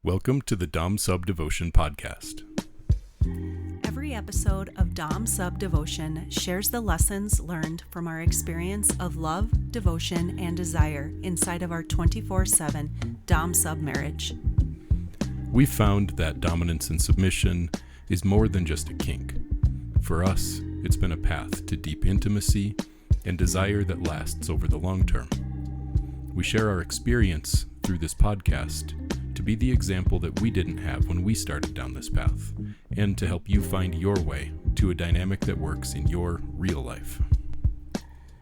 Welcome to the Dom Sub Devotion Podcast. Every episode of Dom Sub Devotion shares the lessons learned from our experience of love, devotion, and desire inside of our 24/7 Dom Sub marriage. We found that dominance and submission is more than just a kink. For us, it's been a path to deep intimacy and desire that lasts over the long term. We share our experience through this podcast to be the example that we didn't have when we started down this path, and to help you find your way to a dynamic that works in your real life.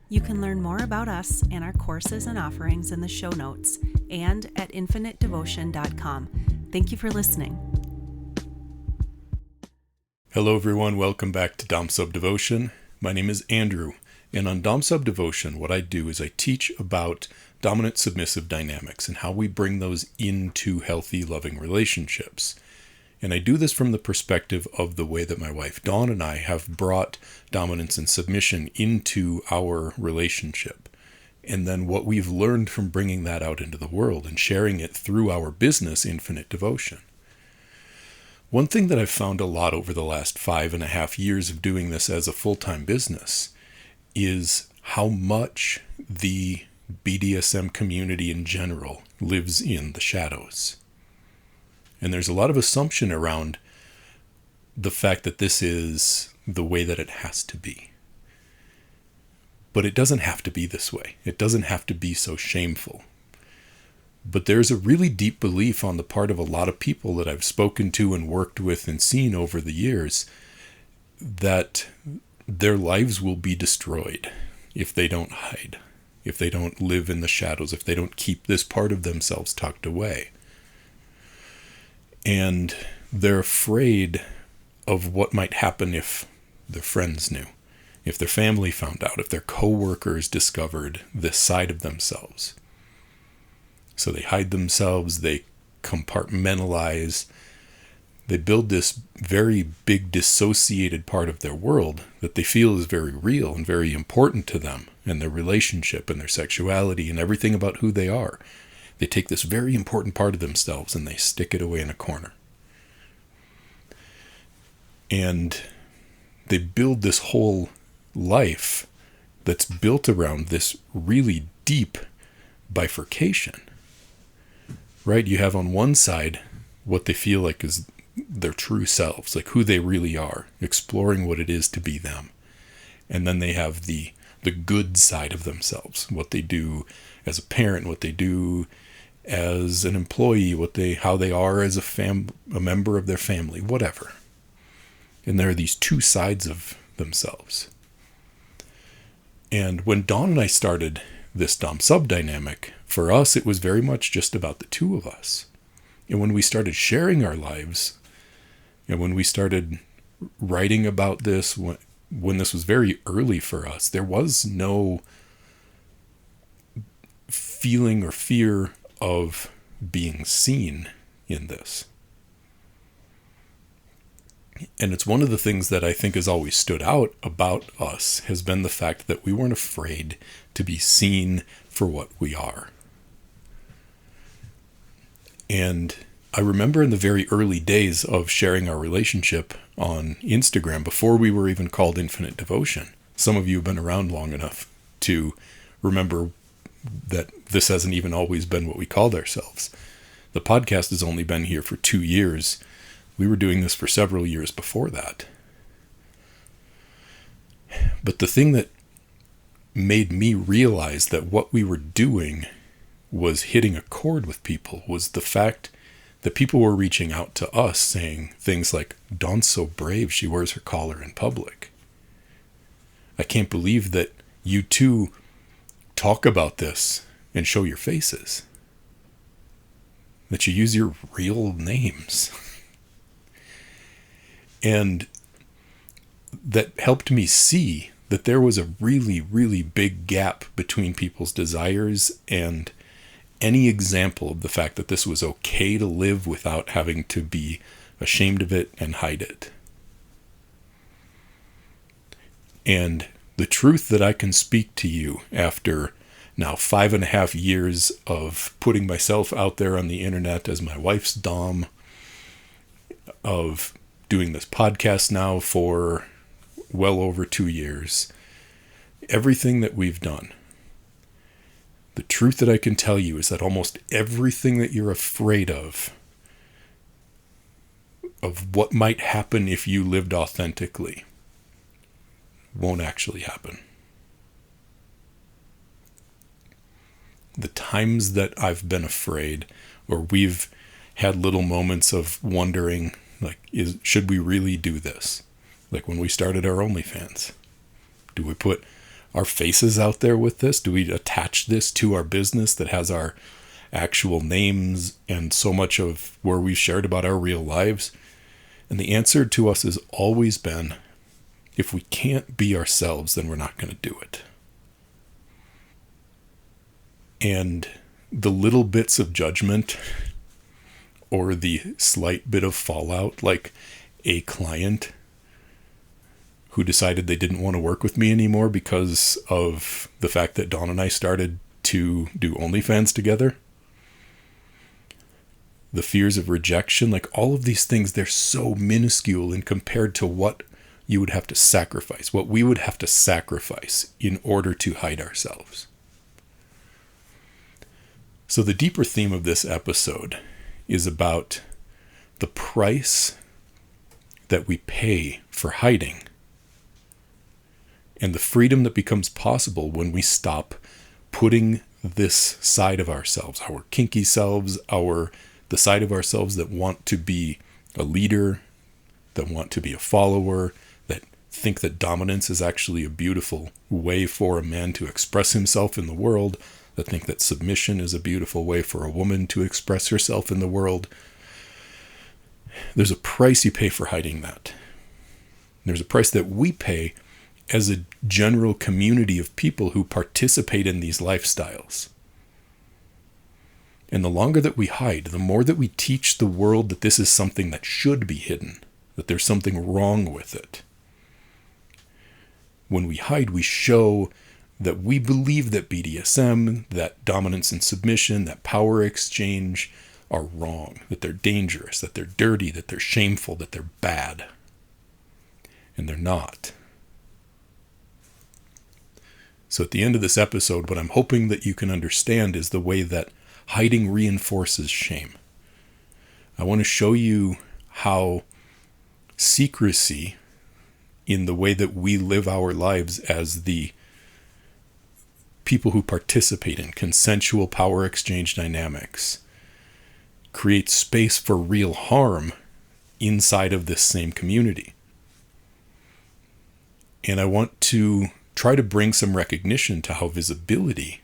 You can learn more about us and our courses and offerings in the show notes and at infinitedevotion.com. Thank you for listening. Hello everyone, welcome back to Dom Sub Devotion. My name is Andrew, and on Dom Sub Devotion, what I do is I teach about dominant submissive dynamics and how we bring those into healthy, loving relationships. And I do this from the perspective of the way that my wife Dawn and I have brought dominance and submission into our relationship. And then what we've learned from bringing that out into the world and sharing it through our business, Infinite Devotion. One thing that I've found a lot over the last 5.5 years of doing this as a full-time business is how much the BDSM community in general lives in the shadows. And there's a lot of assumption around the fact that this is the way that it has to be. But it doesn't have to be this way. It doesn't have to be so shameful. But there's a really deep belief on the part of a lot of people that I've spoken to and worked with and seen over the years that their lives will be destroyed if they don't hide, if they don't live in the shadows, if they don't keep this part of themselves tucked away. And they're afraid of what might happen if their friends knew, if their family found out, if their coworkers discovered this side of themselves. So they hide themselves, they compartmentalize, they build this very big dissociated part of their world that they feel is very real and very important to them and their relationship and their sexuality and everything about who they are. They take this very important part of themselves and they stick it away in a corner. And they build this whole life that's built around this really deep bifurcation. Right? You have on one side what they feel like is their true selves, like who they really are, exploring what it is to be them. And then they have the good side of themselves, what they do as a parent, what they do as an employee, how they are as a member of their family, whatever. And there are these two sides of themselves. And when Dawn and I started this Dom Sub dynamic, for us it was very much just about the two of us. And when we started sharing our lives, and when we started writing about this, when this was very early for us, there was no feeling or fear of being seen in this. And it's one of the things that I think has always stood out about us has been the fact that we weren't afraid to be seen for what we are. And I remember in the very early days of sharing our relationship on Instagram, before we were even called Infinite Devotion. Some of you have been around long enough to remember that this hasn't even always been what we called ourselves. The podcast has only been here for 2 years. We were doing this for several years before that. But the thing that made me realize that what we were doing was hitting a chord with people was the fact that people were reaching out to us saying things like, "Dawn's so brave, she wears her collar in public. I can't believe that you two talk about this and show your faces. That you use your real names." And that helped me see that there was a really, really big gap between people's desires and any example of the fact that this was okay to live without having to be ashamed of it and hide it. And the truth that I can speak to you after now 5.5 years of putting myself out there on the internet as my wife's dom, of doing this podcast now for well over 2 years. Everything that we've done, the truth that I can tell you is that almost everything that you're afraid of what might happen if you lived authentically, won't actually happen. The times that I've been afraid, or we've had little moments of wondering, like, should we really do this? Like when we started our OnlyFans. Do we put our faces out there with this? Do we attach this to our business that has our actual names and so much of where we've shared about our real lives? And the answer to us has always been, if we can't be ourselves, then we're not going to do it. And the little bits of judgment or the slight bit of fallout, like a client who decided they didn't want to work with me anymore because of the fact that Dawn and I started to do OnlyFans together. The fears of rejection, like all of these things, they're so minuscule in compared to what you would have to sacrifice, what we would have to sacrifice in order to hide ourselves. So the deeper theme of this episode is about the price that we pay for hiding and the freedom that becomes possible when we stop putting this side of ourselves, our kinky selves, the side of ourselves that want to be a leader, that want to be a follower, that think that dominance is actually a beautiful way for a man to express himself in the world, that think that submission is a beautiful way for a woman to express herself in the world. There's a price you pay for hiding that. There's a price that we pay as a general community of people who participate in these lifestyles. And the longer that we hide, the more that we teach the world that this is something that should be hidden, that there's something wrong with it. When we hide, we show that we believe that BDSM, that dominance and submission, that power exchange are wrong, that they're dangerous, that they're dirty, that they're shameful, that they're bad. And they're not. So at the end of this episode, what I'm hoping that you can understand is the way that hiding reinforces shame. I want to show you how secrecy in the way that we live our lives as the people who participate in consensual power exchange dynamics creates space for real harm inside of this same community. And I want to try to bring some recognition to how visibility,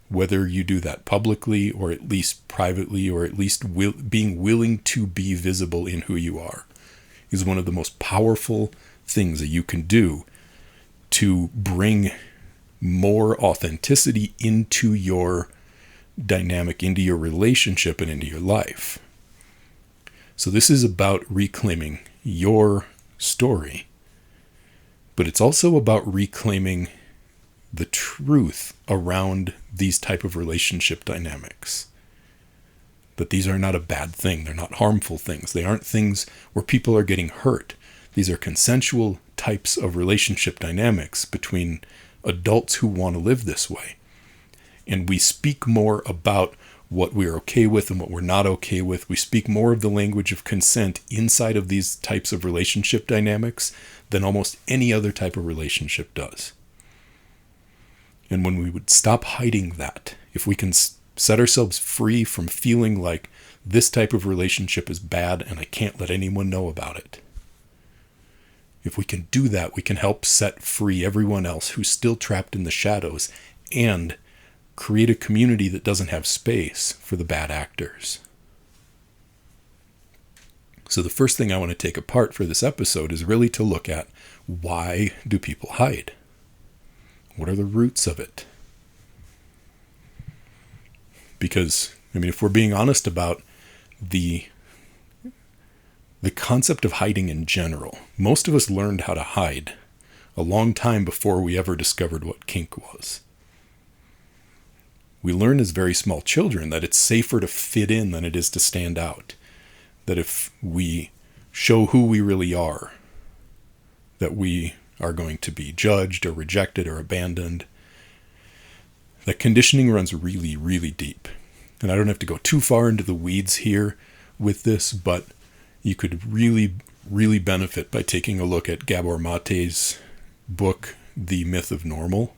whether you do that publicly or at least privately or at least being willing to be visible in who you are, is one of the most powerful things that you can do to bring more authenticity into your dynamic, into your relationship, and into your life. So this is about reclaiming your story, but it's also about reclaiming the truth around these type of relationship dynamics. That these are not a bad thing. They're not harmful things. They aren't things where people are getting hurt. These are consensual types of relationship dynamics between adults who want to live this way. And we speak more about what we're okay with and what we're not okay with. We speak more of the language of consent inside of these types of relationship dynamics than almost any other type of relationship does. And when we would stop hiding that, if we can set ourselves free from feeling like this type of relationship is bad and I can't let anyone know about it, if we can do that, we can help set free everyone else who's still trapped in the shadows and create a community that doesn't have space for the bad actors. So the first thing I want to take apart for this episode is really to look at, why do people hide? What are the roots of it? Because, if we're being honest about the concept of hiding in general, most of us learned how to hide a long time before we ever discovered what kink was. We learn as very small children that it's safer to fit in than it is to stand out. That if we show who we really are, that we are going to be judged or rejected or abandoned. That conditioning runs really, really deep. And I don't have to go too far into the weeds here with this, but you could really, really benefit by taking a look at Gabor Mate's book, The Myth of Normal,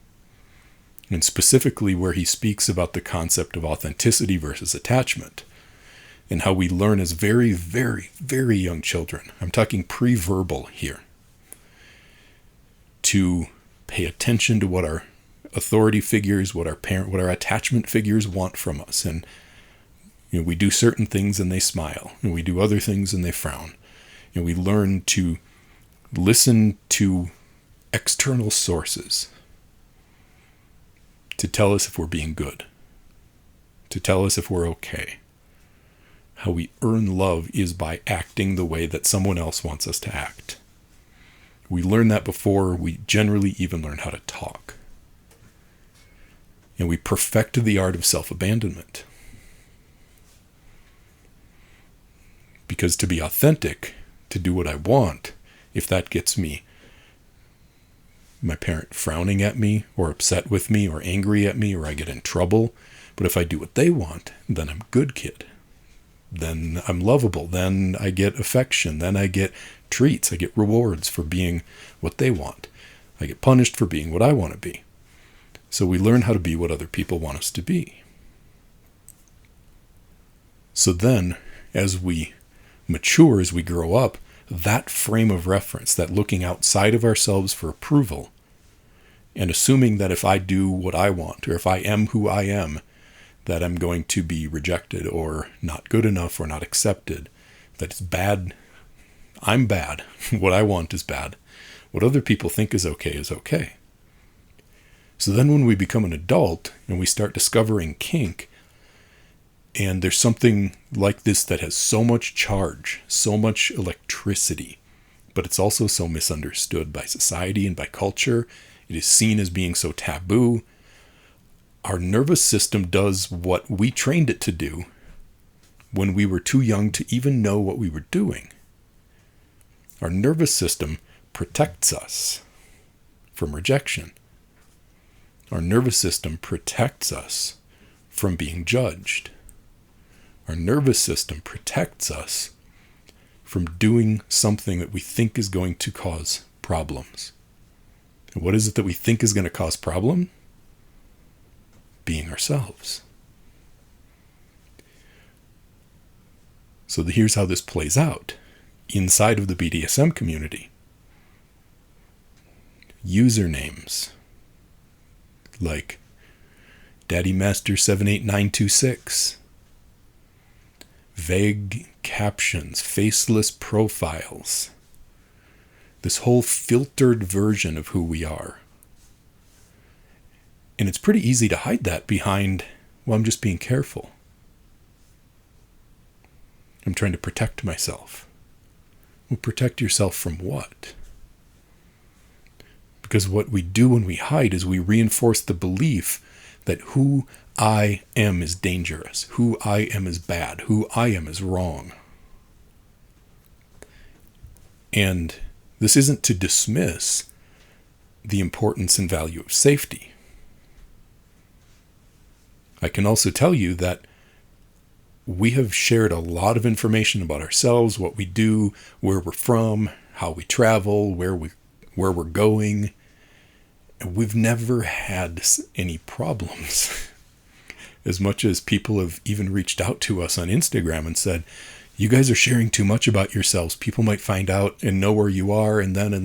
and specifically where he speaks about the concept of authenticity versus attachment, and how we learn as very, very, very young children, I'm talking pre-verbal here, to pay attention to what our authority figures, what our attachment figures want from us. And we do certain things and they smile, and we do other things and they frown. And we learn to listen to external sources to tell us if we're being good, to tell us if we're okay. How we earn love is by acting the way that someone else wants us to act. We learn that before we generally even learn how to talk. And we perfect the art of self-abandonment. Because to be authentic, to do what I want, if that gets me my parent frowning at me or upset with me or angry at me or I get in trouble, but if I do what they want, then I'm a good kid. Then I'm lovable. Then I get affection. Then I get treats. I get rewards for being what they want. I get punished for being what I want to be. So we learn how to be what other people want us to be. So then, as we mature, as we grow up, that frame of reference, that looking outside of ourselves for approval, and assuming that if I do what I want, or if I am who I am, that I'm going to be rejected or not good enough or not accepted, that it's bad. I'm bad. What I want is bad. What other people think is okay is okay. So then when we become an adult and we start discovering kink, and there's something like this that has so much charge, so much electricity, but it's also so misunderstood by society and by culture. It is seen as being so taboo. Our nervous system does what we trained it to do when we were too young to even know what we were doing. Our nervous system protects us from rejection. Our nervous system protects us from being judged. Our nervous system protects us from doing something that we think is going to cause problems. And what is it that we think is going to cause problem? Being ourselves. So here's how this plays out inside of the BDSM community. Usernames like Daddy Master 78926, vague captions, faceless profiles, this whole filtered version of who we are. And it's pretty easy to hide that behind, well, I'm just being careful. I'm trying to protect myself. Well, protect yourself from what? Because what we do when we hide is we reinforce the belief that who I am is dangerous, who I am is bad, who I am is wrong. And this isn't to dismiss the importance and value of safety. I can also tell you that we have shared a lot of information about ourselves, what we do, where we're from, how we travel, where we're going. And we've never had any problems. As much as people have even reached out to us on Instagram and said, you guys are sharing too much about yourselves. People might find out and know where you are and then and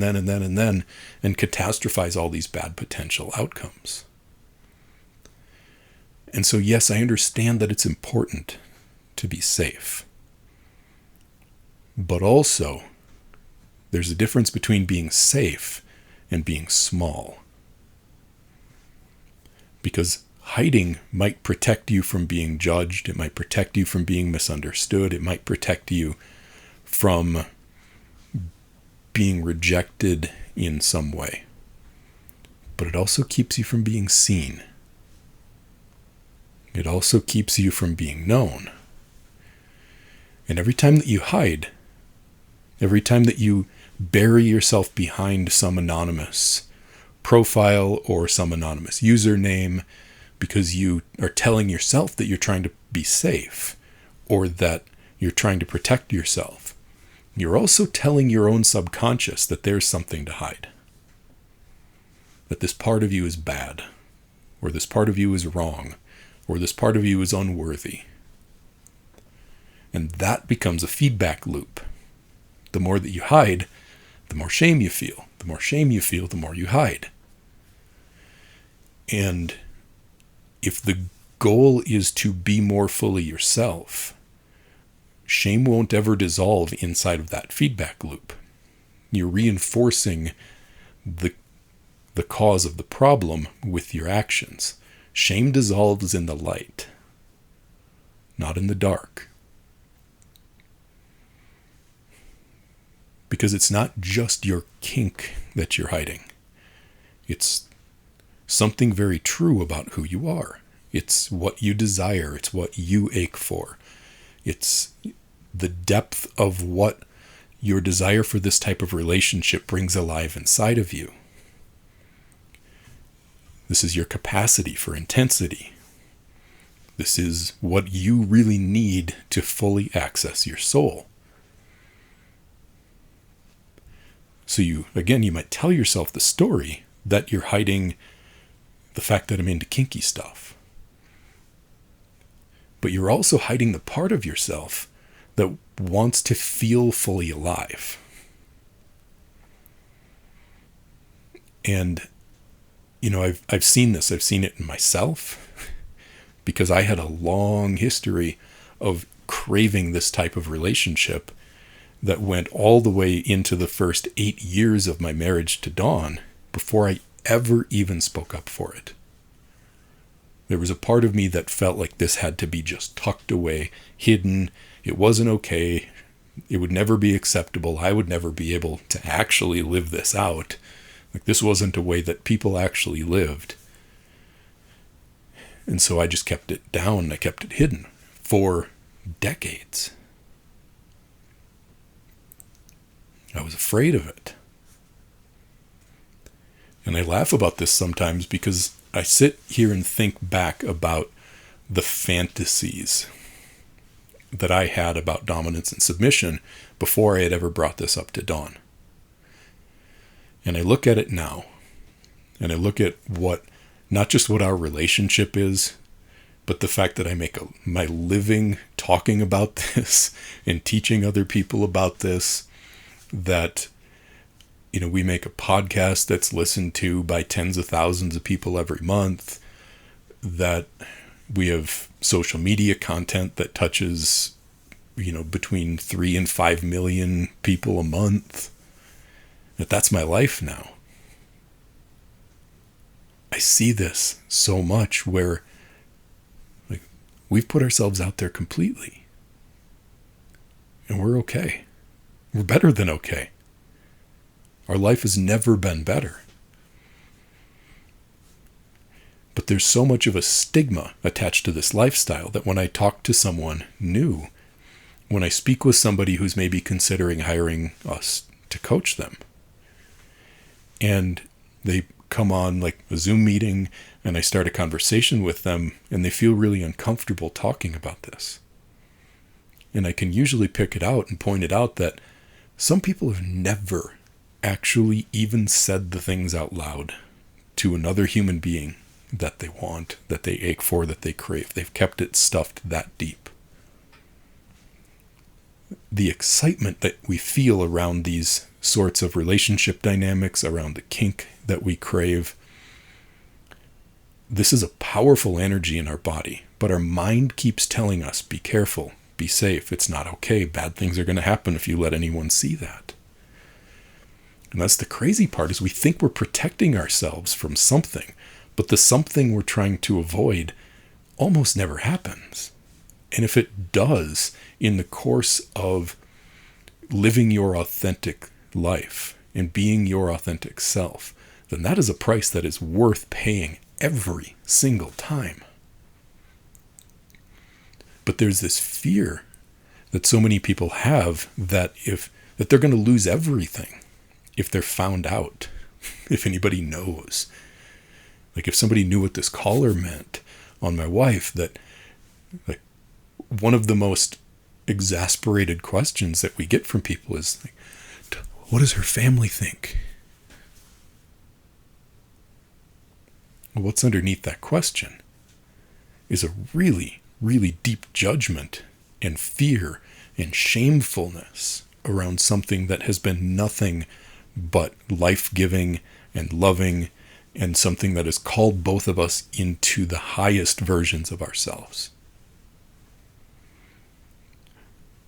catastrophize all these bad potential outcomes. And so, yes, I understand that it's important to be safe. But also, there's a difference between being safe and being small. Because hiding might protect you from being judged. It might protect you from being misunderstood. It might protect you from being rejected in some way. But it also keeps you from being seen. It also keeps you from being known. And every time that you hide, every time that you bury yourself behind some anonymous profile or some anonymous username because you are telling yourself that you're trying to be safe or that you're trying to protect yourself, you're also telling your own subconscious that there's something to hide. That this part of you is bad, or this part of you is wrong, or this part of you is unworthy. And that becomes a feedback loop. The more that you hide, the more shame you feel. The more shame you feel, the more you hide. And if the goal is to be more fully yourself, shame won't ever dissolve inside of that feedback loop. You're reinforcing the cause of the problem with your actions. Shame dissolves in the light, not in the dark. Because it's not just your kink that you're hiding. It's something very true about who you are. It's what you desire. It's what you ache for. It's the depth of what your desire for this type of relationship brings alive inside of you. This is your capacity for intensity. This is what you really need to fully access your soul. So you might tell yourself the story that you're hiding the fact that I'm into kinky stuff. But you're also hiding the part of yourself that wants to feel fully alive. And, I've seen this. I've seen it in myself because I had a long history of craving this type of relationship that went all the way into the first 8 years of my marriage to Dawn before I ever even spoke up for it. There was a part of me that felt like this had to be just tucked away, hidden. It wasn't okay. It would never be acceptable. I would never be able to actually live this out. Like this wasn't a way that people actually lived. And so I just kept it down. I kept it hidden for decades. I was afraid of it. And I laugh about this sometimes because I sit here and think back about the fantasies that I had about dominance and submission before I had ever brought this up to Dawn. And I look at it now, and I look at not just what our relationship is, but the fact that I make my living talking about this and teaching other people about this, that we make a podcast that's listened to by tens of thousands of people every month, that we have social media content that touches, between 3 and 5 million people a month. That's my life now. I see this so much where we've put ourselves out there completely. And we're okay. We're better than okay. Our life has never been better. But there's so much of a stigma attached to this lifestyle that when I talk to someone new, when I speak with somebody who's maybe considering hiring us to coach them, and they come on like a Zoom meeting and I start a conversation with them and they feel really uncomfortable talking about this. And I can usually pick it out and point it out that some people have never actually even said the things out loud to another human being that they want, that they ache for, that they crave. They've kept it stuffed that deep. The excitement that we feel around these sorts of relationship dynamics, around the kink that we crave, this is a powerful energy in our body, but our mind keeps telling us, be careful, be safe, it's not okay, bad things are going to happen if you let anyone see that. And that's the crazy part, is we think we're protecting ourselves from something, but the something we're trying to avoid almost never happens. And if it does, in the course of living your authentic life and being your authentic self, then that is a price that is worth paying every single time. But there's this fear that so many people have that they're going to lose everything if they're found out, if anybody knows. Like if somebody knew what this collar meant on my wife, that like one of the most exasperated questions that we get from people is like, what does her family think? Well, what's underneath that question is a really, really deep judgment and fear and shamefulness around something that has been nothing but life-giving and loving, and something that has called both of us into the highest versions of ourselves.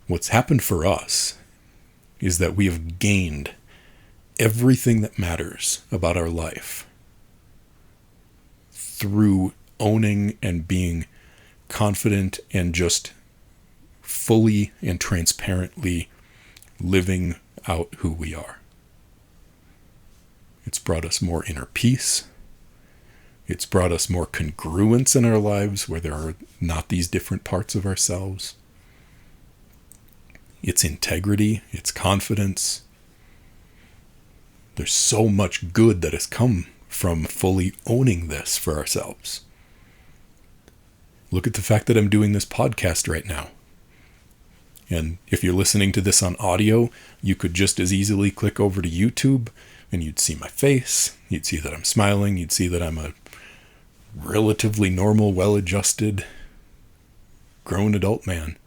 What's happened for us is that we have gained everything that matters about our life through owning and being confident and just fully and transparently living out who we are. It's brought us more inner peace. It's brought us more congruence in our lives where there are not these different parts of ourselves. It's integrity, it's confidence. There's so much good that has come from fully owning this for ourselves. Look at the fact that I'm doing this podcast right now. And if you're listening to this on audio, you could just as easily click over to YouTube and you'd see my face. You'd see that I'm smiling. You'd see that I'm a relatively normal, well-adjusted, grown adult man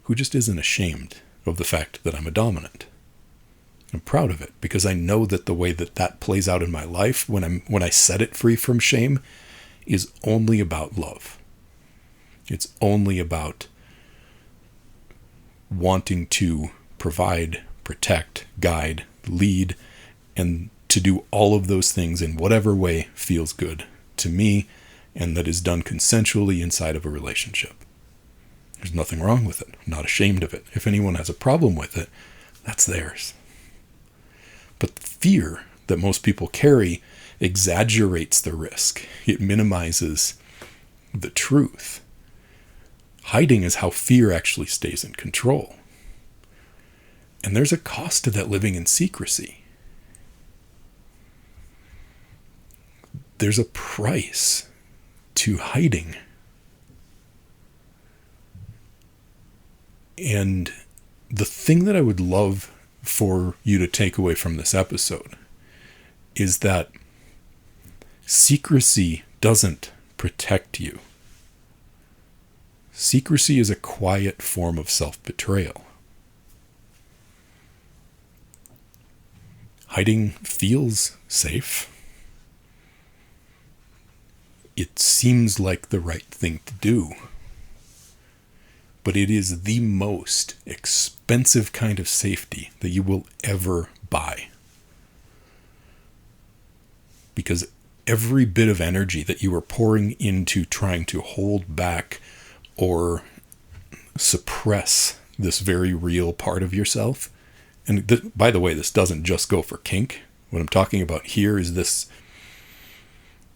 who just isn't ashamed of the fact that I'm a dominant. I'm proud of it because I know that the way that that plays out in my life when I set it free from shame is only about love. It's only about wanting to provide, protect, guide, lead, and to do all of those things in whatever way feels good to me and that is done consensually inside of a relationship. There's nothing wrong with it. I'm not ashamed of it. If anyone has a problem with it, that's theirs. But the fear that most people carry exaggerates the risk. It minimizes the truth. Hiding is how fear actually stays in control. And there's a cost to that living in secrecy. There's a price to hiding. And the thing that I would love for you to take away from this episode is that secrecy doesn't protect you. Secrecy is a quiet form of self-betrayal. Hiding feels safe. It seems like the right thing to do. But it is the most expensive kind of safety that you will ever buy. Because every bit of energy that you are pouring into trying to hold back or suppress this very real part of yourself, and by the way, this doesn't just go for kink. What I'm talking about here is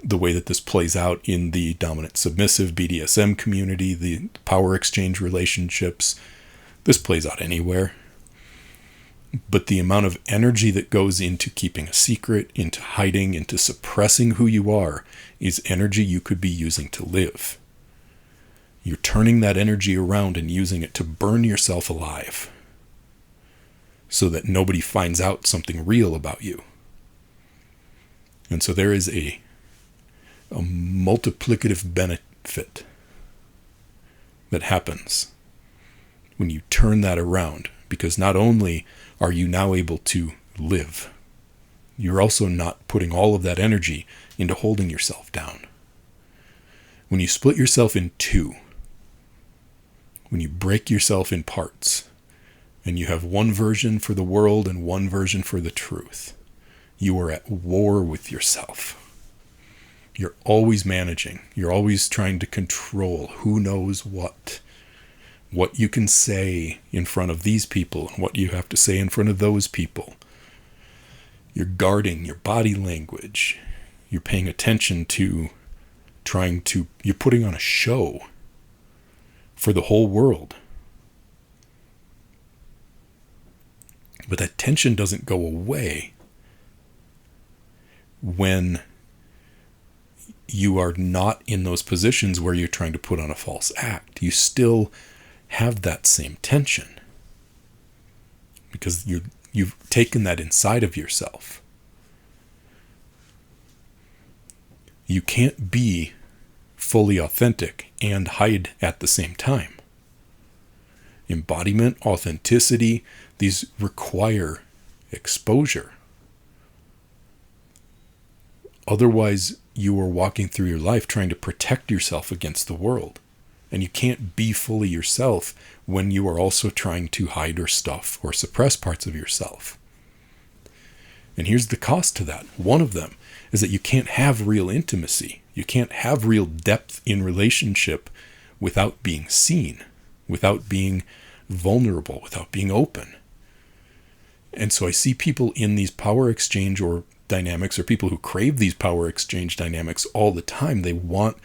the way that this plays out in the dominant submissive BDSM community, the power exchange relationships. This plays out anywhere. But the amount of energy that goes into keeping a secret, into hiding, into suppressing who you are, is energy you could be using to live. You're turning that energy around and using it to burn yourself alive so that nobody finds out something real about you. And so there is a multiplicative benefit that happens when you turn that around, because not only are you now able to live, you're also not putting all of that energy into holding yourself down. When you split yourself in two, when you break yourself in parts, and you have one version for the world and one version for the truth, you are at war with yourself. You're always managing. You're always trying to control who knows what you can say in front of these people and what you have to say in front of those people. You're guarding your body language. You're paying attention to you're putting on a show for the whole world. But that tension doesn't go away when you are not in those positions where you're trying to put on a false act. You still have that same tension because you've taken that inside of yourself. You can't be fully authentic and hide at the same time. Embodiment, authenticity, these require exposure. Otherwise, you are walking through your life trying to protect yourself against the world. And you can't be fully yourself when you are also trying to hide or stuff or suppress parts of yourself. And here's the cost to that. One of them is that you can't have real intimacy. You can't have real depth in relationship without being seen, without being vulnerable, without being open. And so I see people in these power exchange or dynamics, or people who crave these power exchange dynamics all the time. They want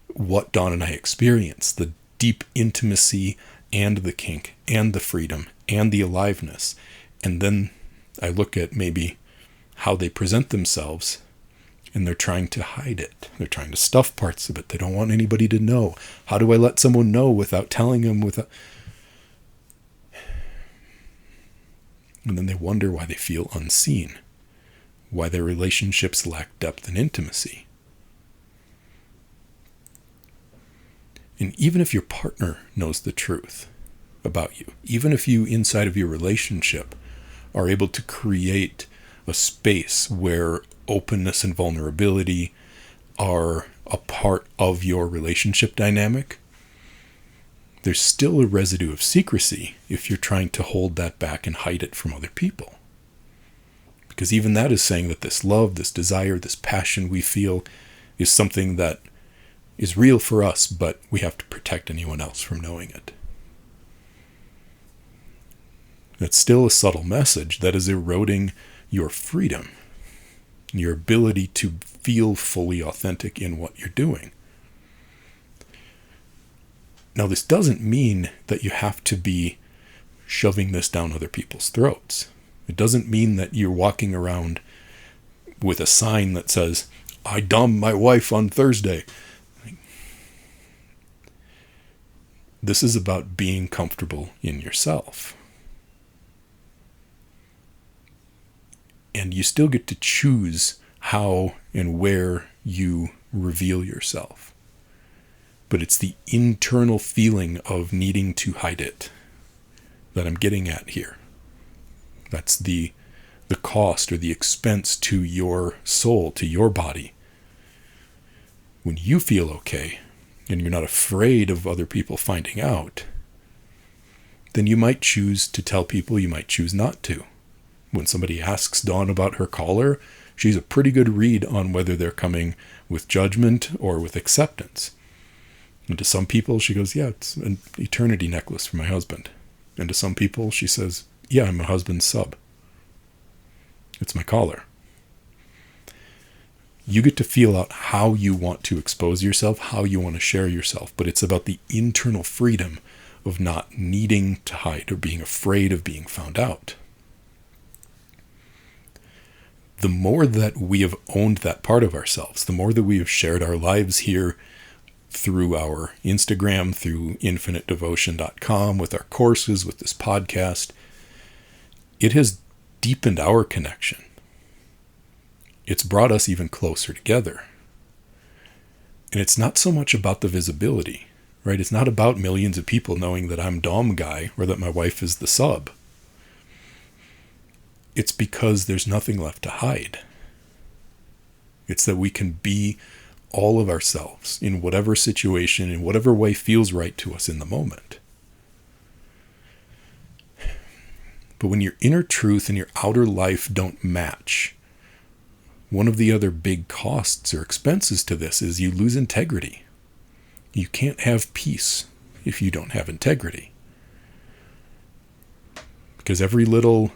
what Dawn and I experience, the deep intimacy and the kink and the freedom and the aliveness. And then I look at maybe how they present themselves, and they're trying to hide it. They're trying to stuff parts of it. They don't want anybody to know. How do I let someone know without telling them? And then they wonder why they feel unseen, why their relationships lack depth and intimacy. And even if your partner knows the truth about you, even if you inside of your relationship are able to create a space where openness and vulnerability are a part of your relationship dynamic, there's still a residue of secrecy if you're trying to hold that back and hide it from other people. Because even that is saying that this love, this desire, this passion we feel is something that is real for us, but we have to protect anyone else from knowing it. That's still a subtle message that is eroding your freedom, your ability to feel fully authentic in what you're doing. Now, this doesn't mean that you have to be shoving this down other people's throats. It doesn't mean that you're walking around with a sign that says, "I dumped my wife on Thursday." This is about being comfortable in yourself. And you still get to choose how and where you reveal yourself. But it's the internal feeling of needing to hide it that I'm getting at here. That's the cost or the expense to your soul, to your body. When you feel okay and you're not afraid of other people finding out, then you might choose to tell people, you might choose not to. When somebody asks Dawn about her caller, she's a pretty good read on whether they're coming with judgment or with acceptance. And to some people, she goes, "Yeah, it's an eternity necklace for my husband." And to some people, she says, "Yeah, I'm my husband's sub. It's my collar." You get to feel out how you want to expose yourself, how you want to share yourself, but it's about the internal freedom of not needing to hide or being afraid of being found out. The more that we have owned that part of ourselves, the more that we have shared our lives here through our Instagram, through infinitedevotion.com, with our courses, with this podcast, it has deepened our connection. It's brought us even closer together. And it's not so much about the visibility, right? It's not about millions of people knowing that I'm Dom guy or that my wife is the sub. It's because there's nothing left to hide. It's that we can be all of ourselves in whatever situation, in whatever way feels right to us in the moment. But when your inner truth and your outer life don't match, one of the other big costs or expenses to this is you lose integrity. You can't have peace if you don't have integrity. Because every little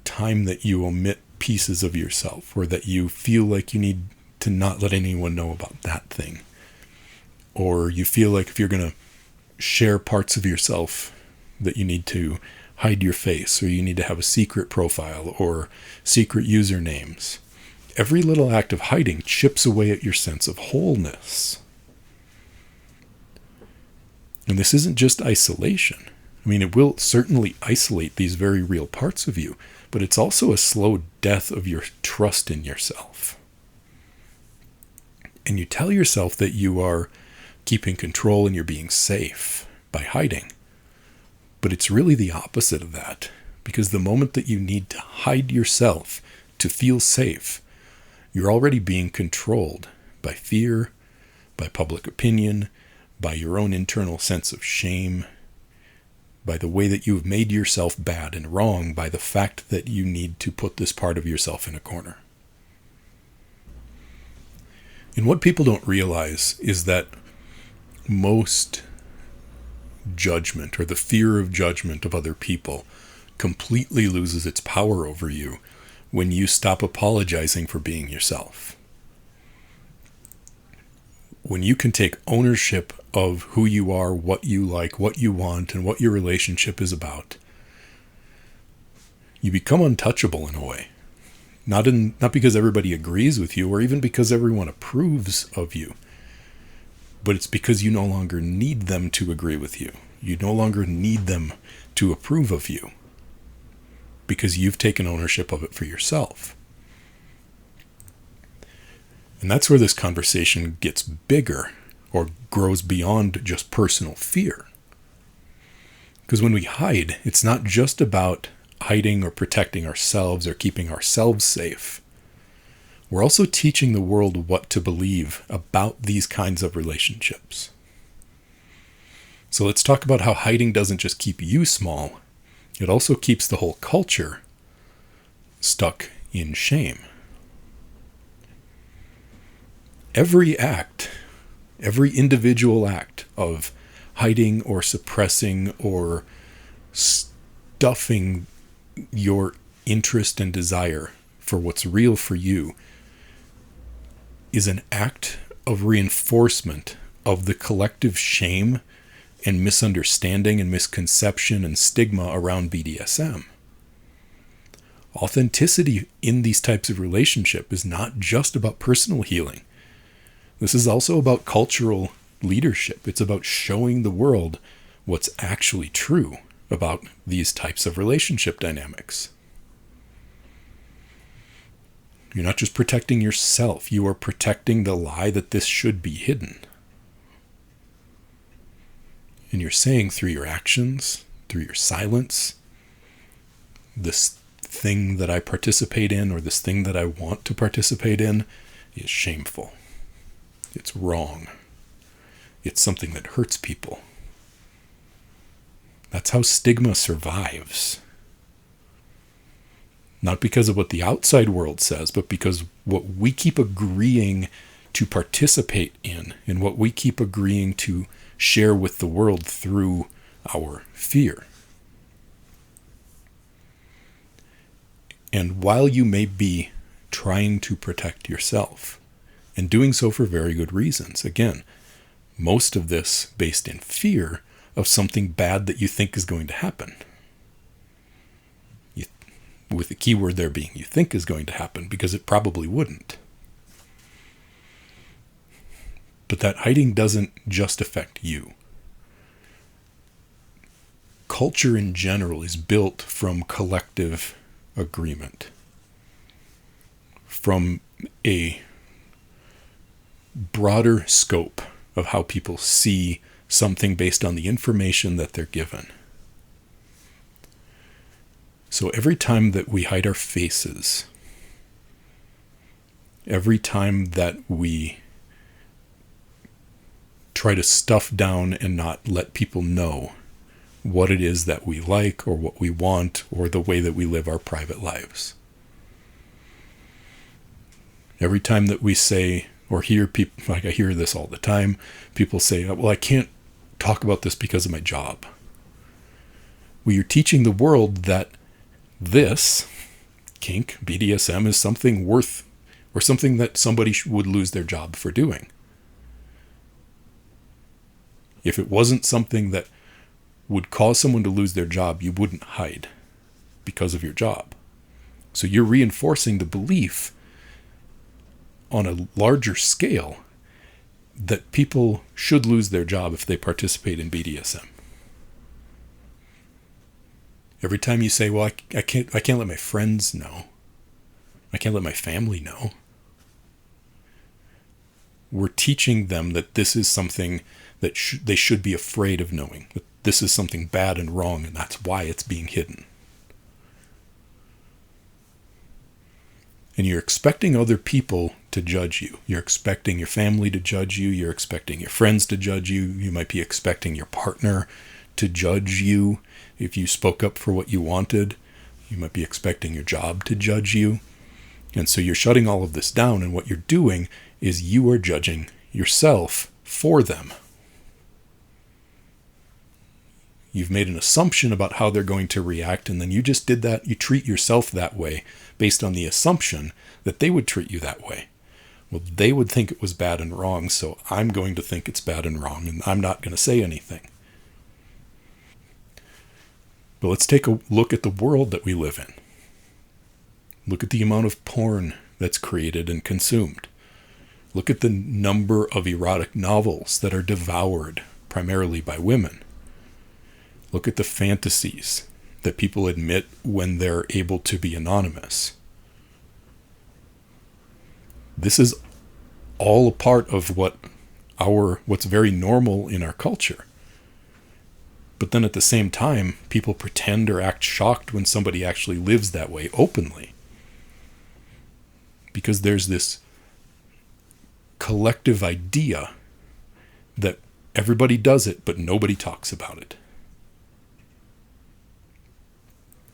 time that you omit pieces of yourself, or that you feel like you need to not let anyone know about that thing, or you feel like if you're going to share parts of yourself that you need to hide your face, or you need to have a secret profile or secret usernames. Every little act of hiding chips away at your sense of wholeness. And this isn't just isolation. I mean, it will certainly isolate these very real parts of you, but it's also a slow death of your trust in yourself. And you tell yourself that you are keeping control and you're being safe by hiding. But it's really the opposite of that, because the moment that you need to hide yourself to feel safe, you're already being controlled by fear, by public opinion, by your own internal sense of shame, by the way that you've made yourself bad and wrong, by the fact that you need to put this part of yourself in a corner. And what people don't realize is that most judgment, or the fear of judgment of other people, completely loses its power over you when you stop apologizing for being yourself. When you can take ownership of who you are, what you like, what you want, and what your relationship is about, you become untouchable in a way. Not because everybody agrees with you, or even because everyone approves of you, but it's because you no longer need them to agree with you. You no longer need them to approve of you, because you've taken ownership of it for yourself. And that's where this conversation gets bigger, or grows beyond just personal fear. Because when we hide, it's not just about hiding or protecting ourselves or keeping ourselves safe. We're also teaching the world what to believe about these kinds of relationships. So let's talk about how hiding doesn't just keep you small, it also keeps the whole culture stuck in shame. Every individual act of hiding or suppressing or stuffing your interest and desire for what's real for you is an act of reinforcement of the collective shame and misunderstanding and misconception and stigma around BDSM. Authenticity in these types of relationship is not just about personal healing. This is also about cultural leadership. It's about showing the world what's actually true about these types of relationship dynamics. You're not just protecting yourself, you are protecting the lie that this should be hidden. And you're saying through your actions, through your silence, this thing that I participate in, or this thing that I want to participate in, is shameful. It's wrong. It's something that hurts people. That's how stigma survives. Not because of what the outside world says, but because what we keep agreeing to participate in, and what we keep agreeing to share with the world through our fear. And while you may be trying to protect yourself, and doing so for very good reasons, again, most of this based in fear of something bad that you think is going to happen. With the key word there being you think is going to happen, because it probably wouldn't. But that hiding doesn't just affect you. Culture in general is built from collective agreement, from a broader scope of how people see something based on the information that they're given. So every time that we hide our faces, every time that we try to stuff down and not let people know what it is that we like or what we want or the way that we live our private lives. Every time that we say or hear people, like I hear this all the time, people say, well, I can't talk about this because of my job. Well, you're teaching the world that this, kink, BDSM, is something worth, or something that somebody would lose their job for doing. If it wasn't something that would cause someone to lose their job, you wouldn't hide because of your job. So you're reinforcing the belief on a larger scale that people should lose their job if they participate in BDSM. Every time you say, well, I can't let my friends know. I can't let my family know. We're teaching them that this is something that they should be afraid of knowing. That this is something bad and wrong, and that's why it's being hidden. And you're expecting other people to judge you. You're expecting your family to judge you. You're expecting your friends to judge you. You might be expecting your partner to judge you if you spoke up for what you wanted. You might be expecting your job to judge you. And so you're shutting all of this down, and what you're doing is you are judging yourself for them. You've made an assumption about how they're going to react, and then you just did that. You treat yourself that way based on the assumption that they would treat you that way. Well, they would think it was bad and wrong, so I'm going to think it's bad and wrong, and I'm not going to say anything. But let's take a look at the world that we live in. Look at the amount of porn that's created and consumed. Look at the number of erotic novels that are devoured primarily by women. Look at the fantasies that people admit when they're able to be anonymous. This is all a part of what's very normal in our culture. But then at the same time, people pretend or act shocked when somebody actually lives that way openly. Because there's this collective idea that everybody does it, but nobody talks about it.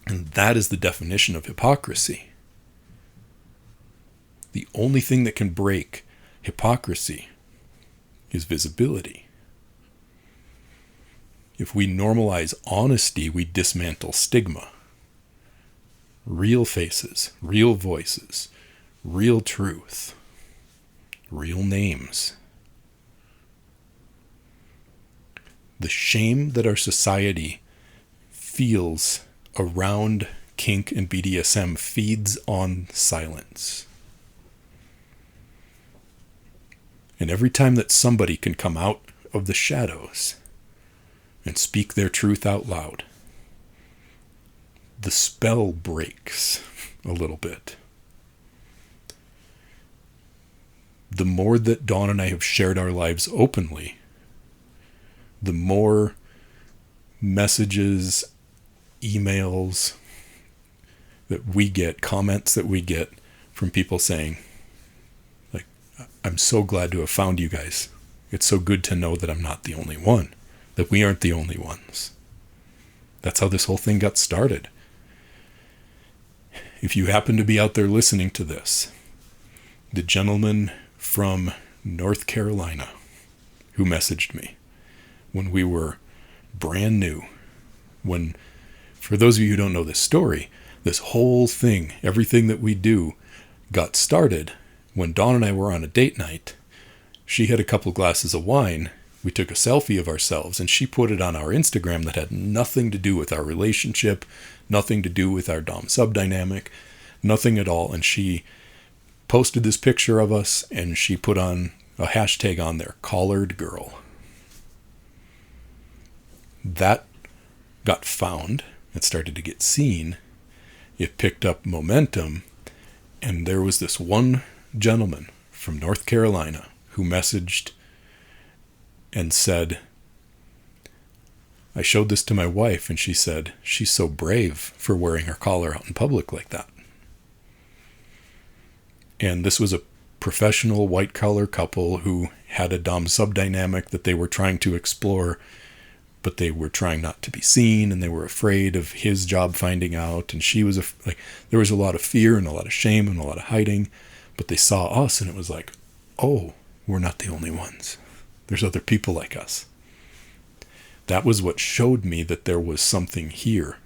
And that is the definition of hypocrisy. The only thing that can break hypocrisy is visibility. If we normalize honesty, we dismantle stigma. Real faces, real voices, real truth, real names. The shame that our society feels around kink and BDSM feeds on silence. And every time that somebody can come out of the shadows and speak their truth out loud, the spell breaks a little bit. The more that Dawn and I have shared our lives openly, the more messages, emails that we get, comments that we get from people saying, like, I'm so glad to have found you guys. It's so good to know that I'm not the only one, that we aren't the only ones. That's how this whole thing got started. If you happen to be out there listening to this, the gentleman from North Carolina who messaged me when we were brand new, for those of you who don't know this story, this whole thing, everything that we do, got started when Dawn and I were on a date night. She had a couple glasses of wine. We took a selfie of ourselves, and she put it on our Instagram that had nothing to do with our relationship, nothing to do with our dom-sub dynamic, nothing at all. And she posted this picture of us, and she put on a hashtag on there, collared girl. That got found. It started to get seen. It picked up momentum. And there was this one gentleman from North Carolina who messaged and said, I showed this to my wife, and she said, she's so brave for wearing her collar out in public like that. And this was a professional white-collar couple who had a dom-sub dynamic that they were trying to explore, but they were trying not to be seen, and they were afraid of his job finding out, and she was there was a lot of fear and a lot of shame and a lot of hiding, but they saw us, and it was like, oh, we're not the only ones. There's other people like us. That was what showed me that there was something here.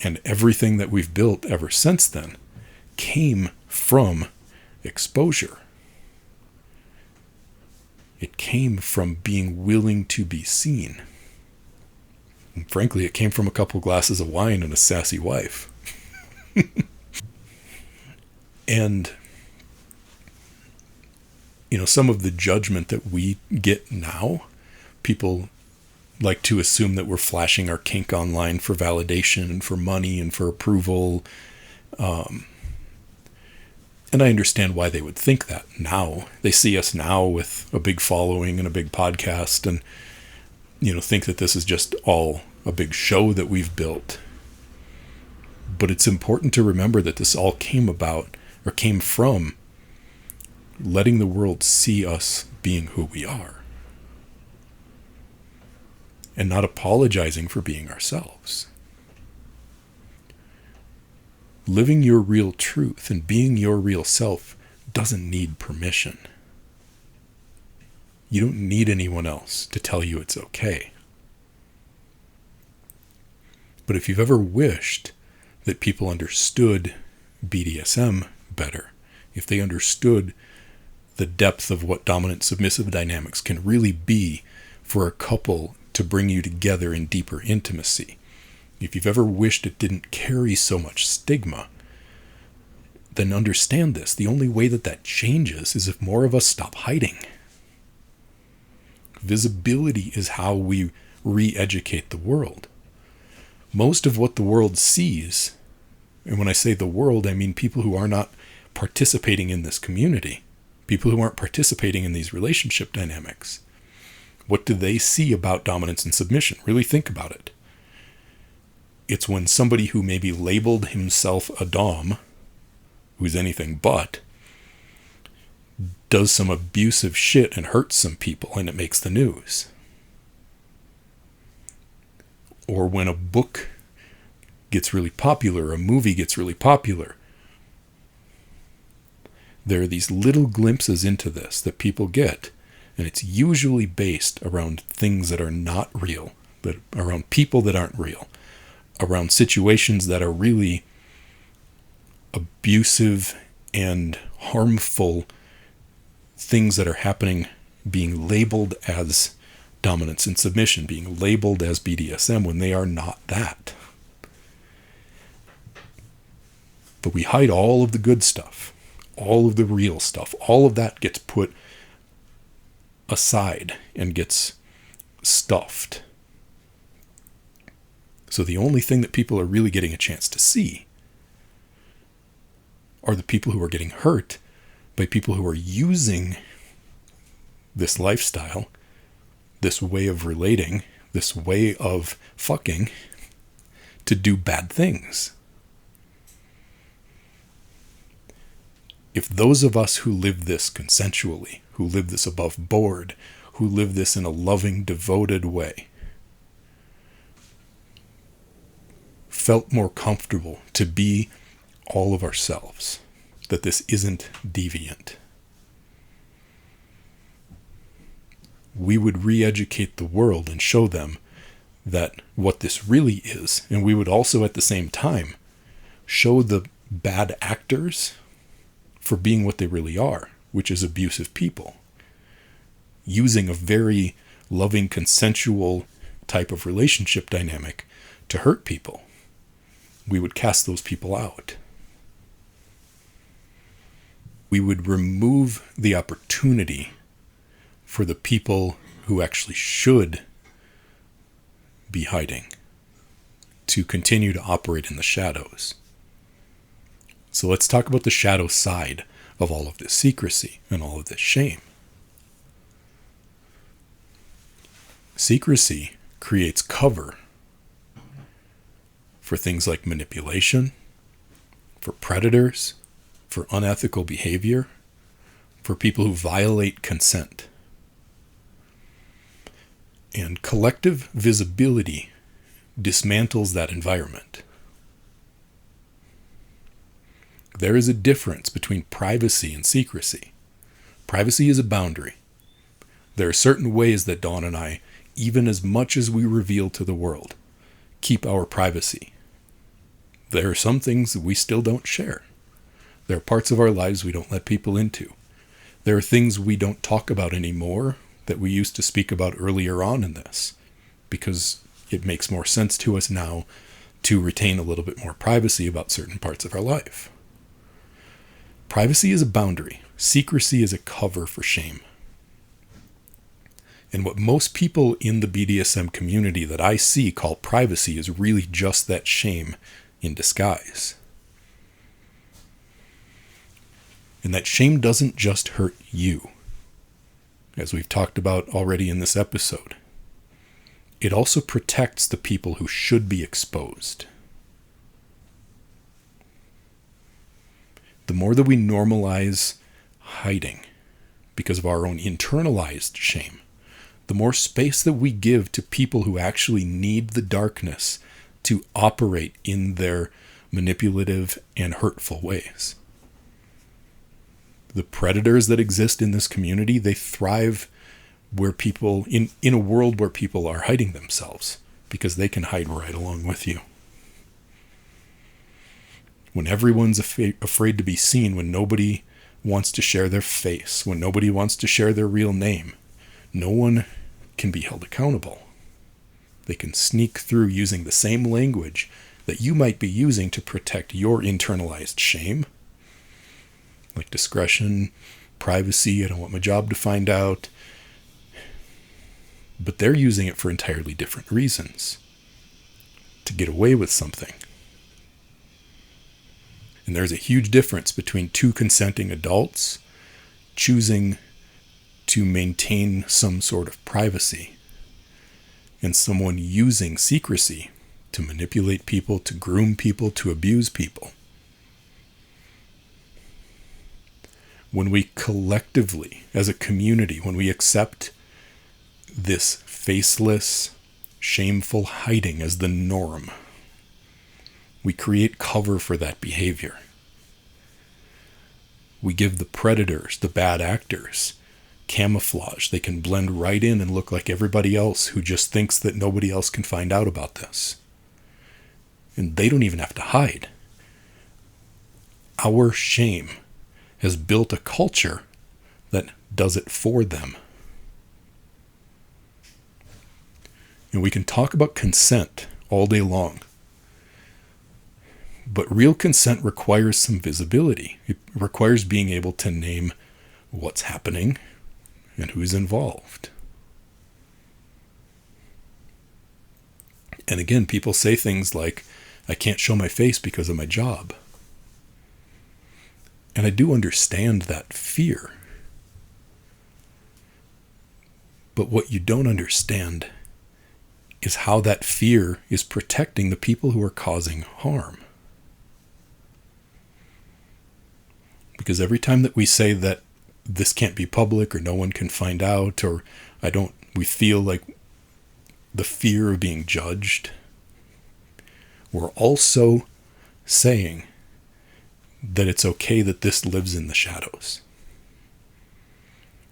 And everything that we've built ever since then came from exposure. It came from being willing to be seen. And frankly, it came from a couple glasses of wine and a sassy wife. And, some of the judgment that we get now, people like to assume that we're flashing our kink online for validation and for money and for approval. And I understand why they would think that now. They see us now with a big following and a big podcast and, think that this is just all a big show that we've built. But it's important to remember that this all came from letting the world see us being who we are. And not apologizing for being ourselves. Living your real truth and being your real self doesn't need permission. You don't need anyone else to tell you it's okay. But if you've ever wished that people understood BDSM better, if they understood the depth of what dominant submissive dynamics can really be for a couple to bring you together in deeper intimacy, if you've ever wished it didn't carry so much stigma, then understand this. The only way that changes is if more of us stop hiding. Visibility is how we re-educate the world. Most of what the world sees, and when I say the world, I mean people who are not participating in this community, people who aren't participating in these relationship dynamics. What do they see about dominance and submission? Really think about it. It's when somebody who maybe labeled himself a dom, who's anything but, does some abusive shit and hurts some people and it makes the news. Or when a book gets really popular, a movie gets really popular. There are these little glimpses into this that people get, and it's usually based around things that are not real, but around people that aren't real, around situations that are really abusive and harmful things that are happening, being labeled as dominance and submission, being labeled as BDSM when they are not that. But we hide all of the good stuff, all of the real stuff. All of that gets put aside and gets stuffed. So the only thing that people are really getting a chance to see are the people who are getting hurt by people who are using this lifestyle, this way of relating, this way of fucking to do bad things. If those of us who live this consensually, who live this above board, who live this in a loving, devoted way, felt more comfortable to be all of ourselves, that this isn't deviant, we would re-educate the world and show them that what this really is. And we would also at the same time show the bad actors for being what they really are, which is abusive people, using a very loving, consensual type of relationship dynamic to hurt people. We would cast those people out. We would remove the opportunity for the people who actually should be hiding to continue to operate in the shadows. So let's talk about the shadow side of all of this secrecy and all of this shame. Secrecy creates cover for things like manipulation, for predators, for unethical behavior, for people who violate consent. And collective visibility dismantles that environment. There is a difference between privacy and secrecy. Privacy is a boundary. There are certain ways that Dawn and I, even as much as we reveal to the world, keep our privacy. There are some things that we still don't share. There are parts of our lives we don't let people into. There are things we don't talk about anymore that we used to speak about earlier on in this, because it makes more sense to us now to retain a little bit more privacy about certain parts of our life. Privacy is a boundary. Secrecy is a cover for shame. And what most people in the BDSM community that I see call privacy is really just that shame in disguise. And that shame doesn't just hurt you, as we've talked about already in this episode. It also protects the people who should be exposed. The more that we normalize hiding because of our own internalized shame, the more space that we give to people who actually need the darkness to operate in their manipulative and hurtful ways. The predators that exist in this community, they thrive where people, in a world where people are hiding themselves, because they can hide right along with you. When everyone's afraid to be seen, when nobody wants to share their face, when nobody wants to share their real name, no one can be held accountable. They can sneak through using the same language that you might be using to protect your internalized shame, like discretion, privacy, I don't want my job to find out. But they're using it for entirely different reasons, to get away with something. And there's a huge difference between two consenting adults choosing to maintain some sort of privacy and someone using secrecy to manipulate people, to groom people, to abuse people. When we collectively, as a community, when we accept this faceless, shameful hiding as the norm, we create cover for that behavior. We give the predators, the bad actors, camouflage. They can blend right in and look like everybody else who just thinks that nobody else can find out about this. And they don't even have to hide. Our shame has built a culture that does it for them. And we can talk about consent all day long. But real consent requires some visibility. It requires being able to name what's happening and who's involved. And again, people say things like, I can't show my face because of my job. And I do understand that fear. But what you don't understand is how that fear is protecting the people who are causing harm. Because every time that we say that this can't be public or no one can find out, or we feel like the fear of being judged, we're also saying that it's okay that this lives in the shadows.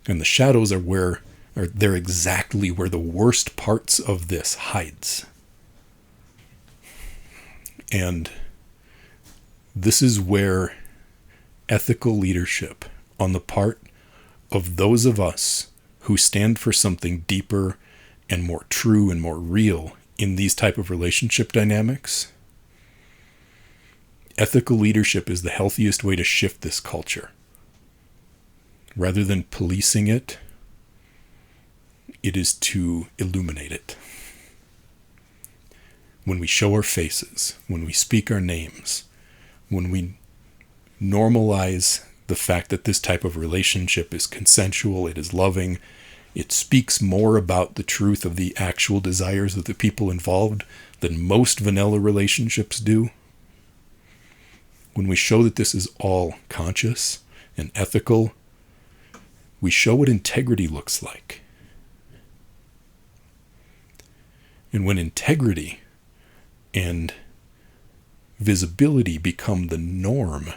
And the shadows they're exactly where the worst parts of this hides. And this is where ethical leadership on the part of those of us who stand for something deeper and more true and more real in these type of relationship dynamics, ethical leadership is the healthiest way to shift this culture. Rather than policing it, it is to illuminate it. When we show our faces, when we speak our names, when we normalize the fact that this type of relationship is consensual, it is loving, it speaks more about the truth of the actual desires of the people involved than most vanilla relationships do. When we show that this is all conscious and ethical, we show what integrity looks like. And when integrity and visibility become the norm,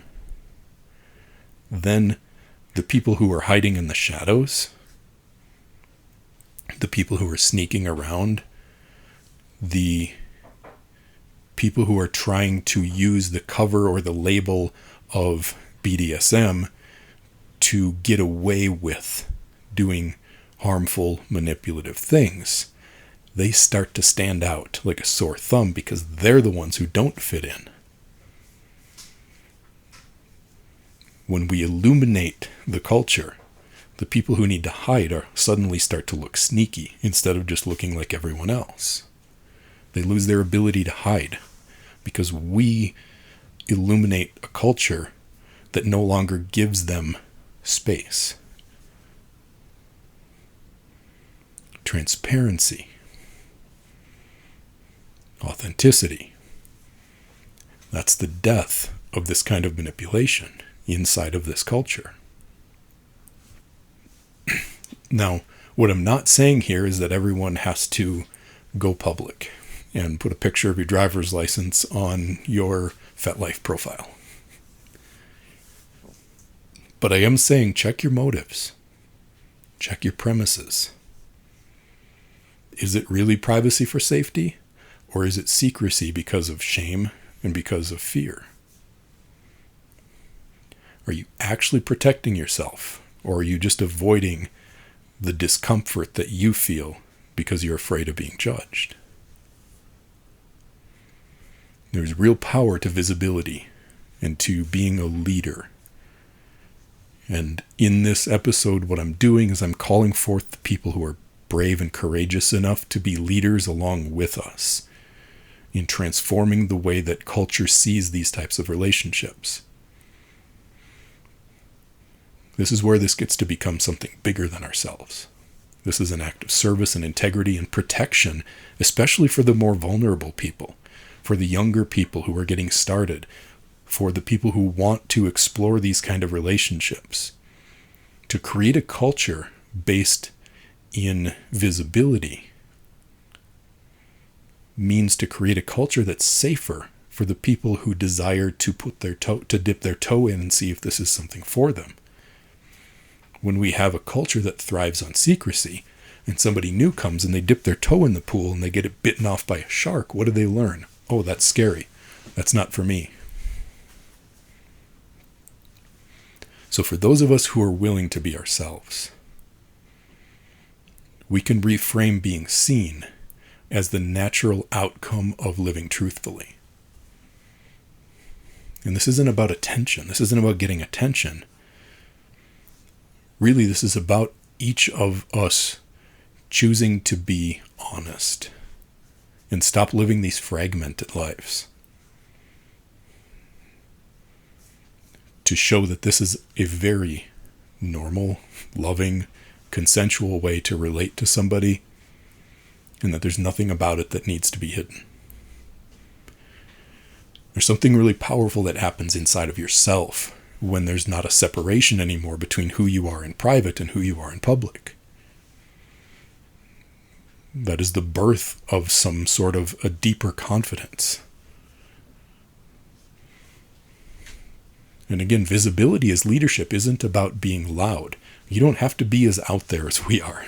then the people who are hiding in the shadows, the people who are sneaking around, the people who are trying to use the cover or the label of BDSM to get away with doing harmful, manipulative things, they start to stand out like a sore thumb because they're the ones who don't fit in. When we illuminate the culture, the people who need to hide suddenly start to look sneaky instead of just looking like everyone else. They lose their ability to hide because we illuminate a culture that no longer gives them space. Transparency, authenticity. That's the death of this kind of manipulation inside of this culture. Now, what I'm not saying here is that everyone has to go public and put a picture of your driver's license on your FetLife profile. But I am saying check your motives. Check your premises. Is it really privacy for safety? Or is it secrecy because of shame and because of fear? Are you actually protecting yourself? Or are you just avoiding the discomfort that you feel because you're afraid of being judged? There's real power to visibility and to being a leader. And in this episode, what I'm doing is I'm calling forth the people who are brave and courageous enough to be leaders along with us in transforming the way that culture sees these types of relationships. This is where this gets to become something bigger than ourselves. This is an act of service and integrity and protection, especially for the more vulnerable people, for the younger people who are getting started, for the people who want to explore these kind of relationships. To create a culture based in visibility means to create a culture that's safer for the people who desire to dip their toe in and see if this is something for them. When we have a culture that thrives on secrecy, and somebody new comes and they dip their toe in the pool and they get it bitten off by a shark, what do they learn? Oh, that's scary. That's not for me. So for those of us who are willing to be ourselves, we can reframe being seen as the natural outcome of living truthfully. And this isn't about attention. This isn't about getting attention. Really, this is about each of us choosing to be honest and stop living these fragmented lives. To show that this is a very normal, loving, consensual way to relate to somebody, and that there's nothing about it that needs to be hidden. There's something really powerful that happens inside of yourself when there's not a separation anymore between who you are in private and who you are in public. That is the birth of some sort of a deeper confidence. And again, visibility as leadership isn't about being loud. You don't have to be as out there as we are.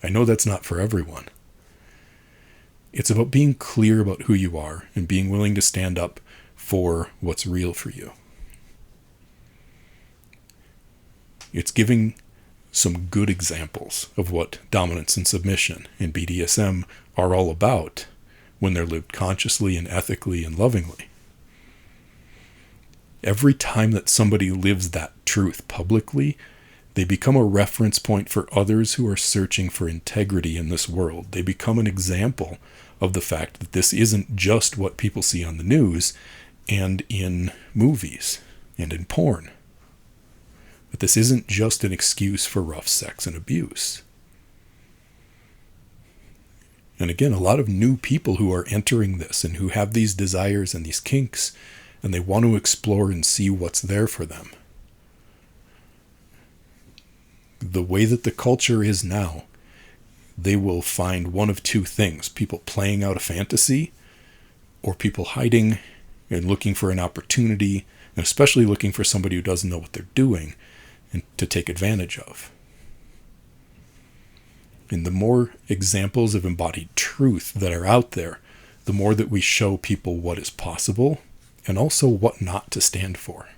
I know that's not for everyone. It's about being clear about who you are and being willing to stand up for what's real for you. It's giving some good examples of what dominance and submission and BDSM are all about when they're lived consciously and ethically and lovingly. Every time that somebody lives that truth publicly, they become a reference point for others who are searching for integrity in this world. They become an example of the fact that this isn't just what people see on the news and in movies and in porn. But this isn't just an excuse for rough sex and abuse. And again, a lot of new people who are entering this and who have these desires and these kinks, and they want to explore and see what's there for them. The way that the culture is now, they will find one of two things: people playing out a fantasy, or people hiding and looking for an opportunity, and especially looking for somebody who doesn't know what they're doing and to take advantage of. And the more examples of embodied truth that are out there, the more that we show people what is possible and also what not to stand for.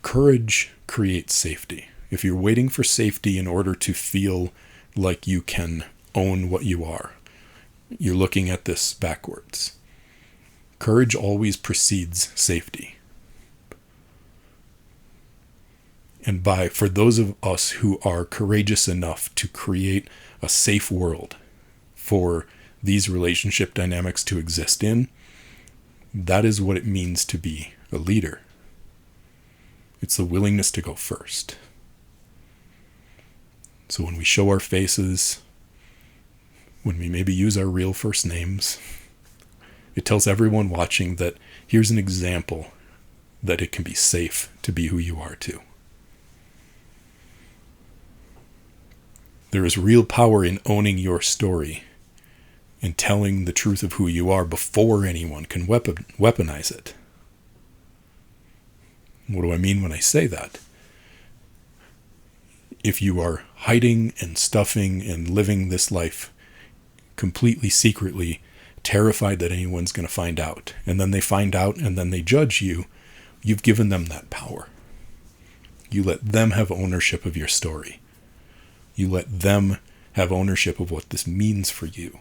Courage creates safety. if you're waiting for safety in order to feel like you can own what you are, you're looking at this backwards. Courage always precedes safety. And for those of us who are courageous enough to create a safe world for these relationship dynamics to exist in, that is what it means to be a leader. It's the willingness to go first. So when we show our faces, when we maybe use our real first names, it tells everyone watching that here's an example that it can be safe to be who you are too. There is real power in owning your story and telling the truth of who you are before anyone can weaponize it. What do I mean when I say that? If you are hiding and stuffing and living this life completely secretly, terrified that anyone's going to find out, and then they find out and then they judge you, you've given them that power. You let them have ownership of your story. You let them have ownership of what this means for you.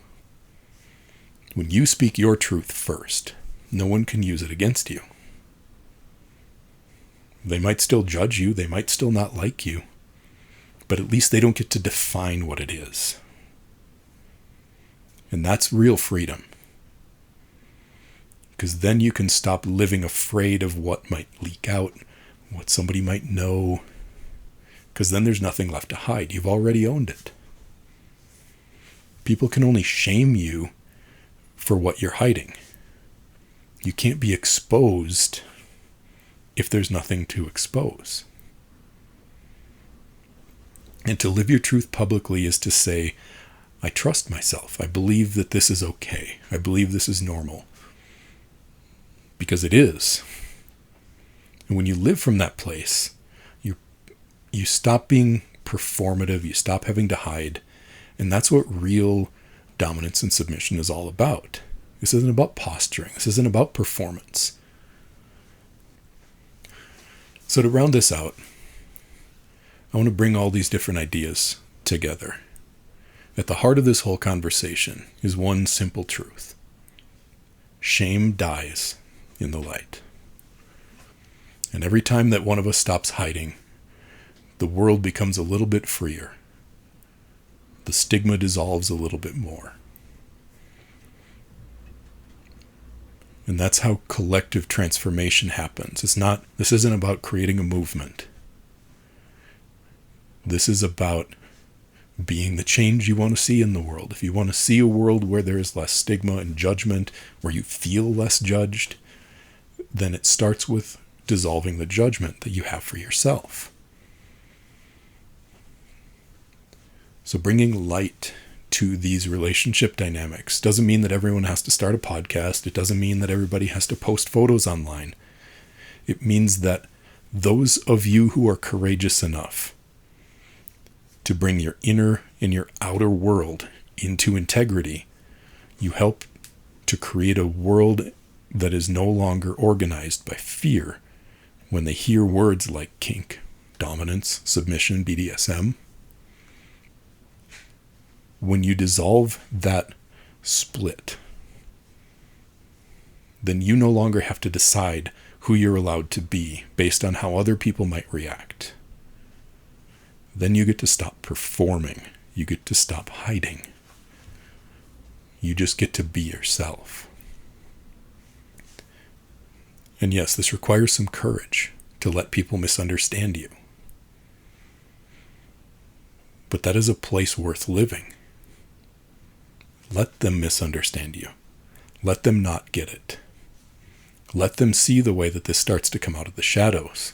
When you speak your truth first, no one can use it against you. They might still judge you, they might still not like you, but at least they don't get to define what it is. And that's real freedom. Because then you can stop living afraid of what might leak out, what somebody might know, because then there's nothing left to hide. You've already owned it. People can only shame you for what you're hiding. You can't be exposed if there's nothing to expose. And to live your truth publicly is to say, I trust myself. I believe that this is okay. I believe this is normal. Because it is. And when you live from that place, you stop being performative, you stop having to hide, and that's what real dominance and submission is all about. This isn't about posturing. This isn't about performance. So to round this out, I want to bring all these different ideas together. At the heart of this whole conversation is one simple truth. Shame dies in the light. And every time that one of us stops hiding, the world becomes a little bit freer. The stigma dissolves a little bit more. And that's how collective transformation happens. This isn't about creating a movement. This is about being the change you want to see in the world. If you want to see a world where there is less stigma and judgment, where you feel less judged, then it starts with dissolving the judgment that you have for yourself. So bringing light to these relationship dynamics doesn't mean that everyone has to start a podcast. It doesn't mean that everybody has to post photos online. It means that those of you who are courageous enough to bring your inner and your outer world into integrity, you help to create a world that is no longer organized by fear when they hear words like kink, dominance, submission, BDSM. When you dissolve that split, then you no longer have to decide who you're allowed to be based on how other people might react. Then you get to stop performing. You get to stop hiding. You just get to be yourself. And yes, this requires some courage to let people misunderstand you. But that is a place worth living. Let them misunderstand you. Let them not get it. Let them see the way that this starts to come out of the shadows.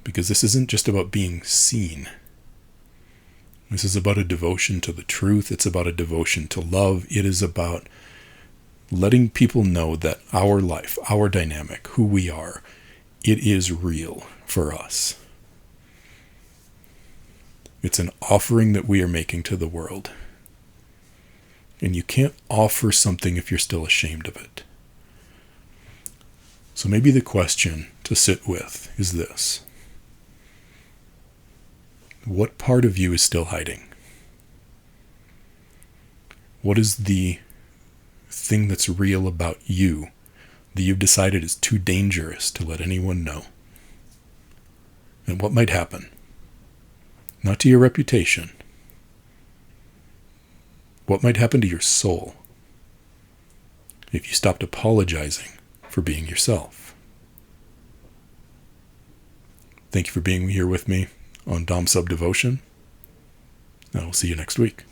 Because this isn't just about being seen. This is about a devotion to the truth. It's about a devotion to love. It is about letting people know that our life, our dynamic, who we are, it is real for us. It's an offering that we are making to the world. And you can't offer something if you're still ashamed of it. So maybe the question to to sit with is this. What part of you is still hiding? What is the thing that's real about you that you've decided is too dangerous to let anyone know? And what might happen? Not to your reputation. What might happen to your soul if you stopped apologizing for being yourself? Thank you for being here with me on Dom Sub Devotion. I will see you next week.